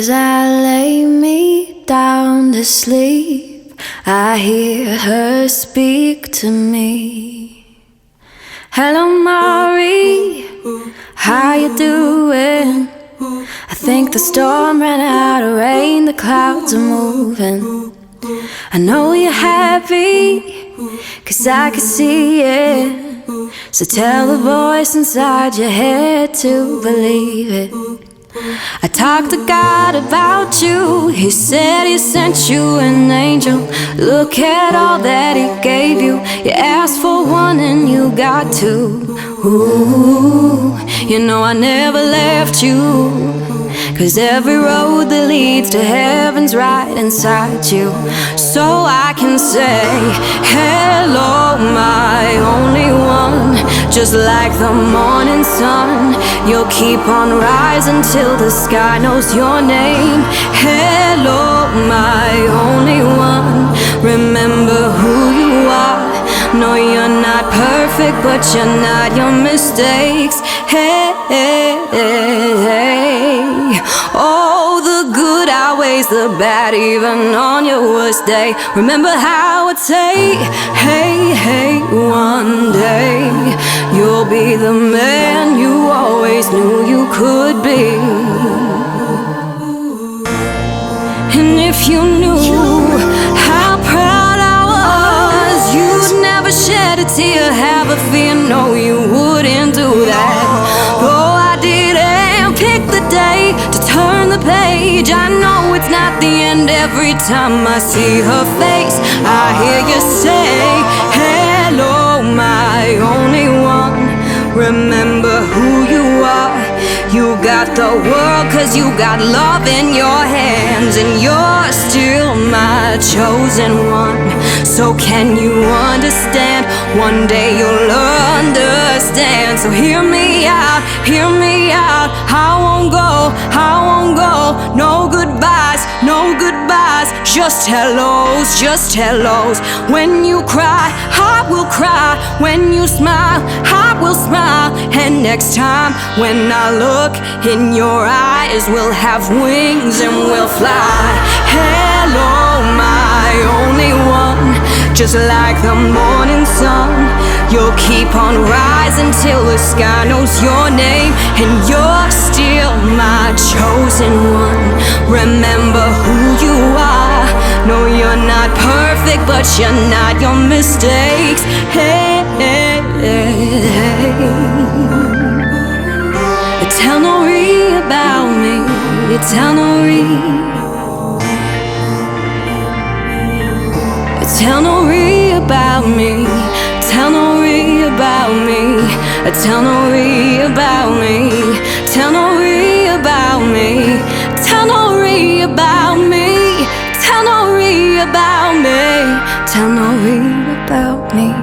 As I lay me down to sleep, I hear her speak to me. Hello, Mari, how you doing? I think the storm ran out of rain, the clouds are moving. I know you're happy, 'cause I can see it. So tell the voice inside your head to believe it. I talked to God about you. He said he sent you an angel. Look at all that he gave you. You asked for one and you got two. Ooh, you know I never left you, 'cause every road that leads to heaven's right inside you. So I can say, hello, my only one. Just like the morning sun, you'll keep on rising till the sky knows your name. Hello, my only one. Remember who you are. No, you're not perfect, but you're not your mistakes. Hey, hey, hey. Oh, the good outweighs the bad, even on your worst day. Remember how I'd say, hey, hey, one day you'll be the man you always knew you could be. And if you knew how proud I was, you'd never shed a tear, have a fear, no, you wouldn't do that. Oh, I didn't pick the day to turn the page. I know it's not the end every time I see her face. I hear you say, hello, my only one. Remember who you are. You got the world 'cause you got love in your hands, and you're still my chosen one. So can you understand? One day you'll understand. So hear me out, hear me out. I won't go, no goodbyes, no goodbyes. Just hellos. When you cry, I will cry. When you smile, I will smile. And next time when I look in your eyes, we'll have wings and we'll fly. Hello, my only one. Just like the morning sun, you'll keep on rising till the sky knows your name. And you're still my chosen one. Remember who you are. No, you're not perfect, but you're not your mistakes. Hey, hey, hey. Tell Nori about me. Tell Nori. Tell Nori about me. Tell Nori about me. Tell Nori about me. Tell Nori about me. Tell Nori about me. Tell Nori about me. Tell Nori about me.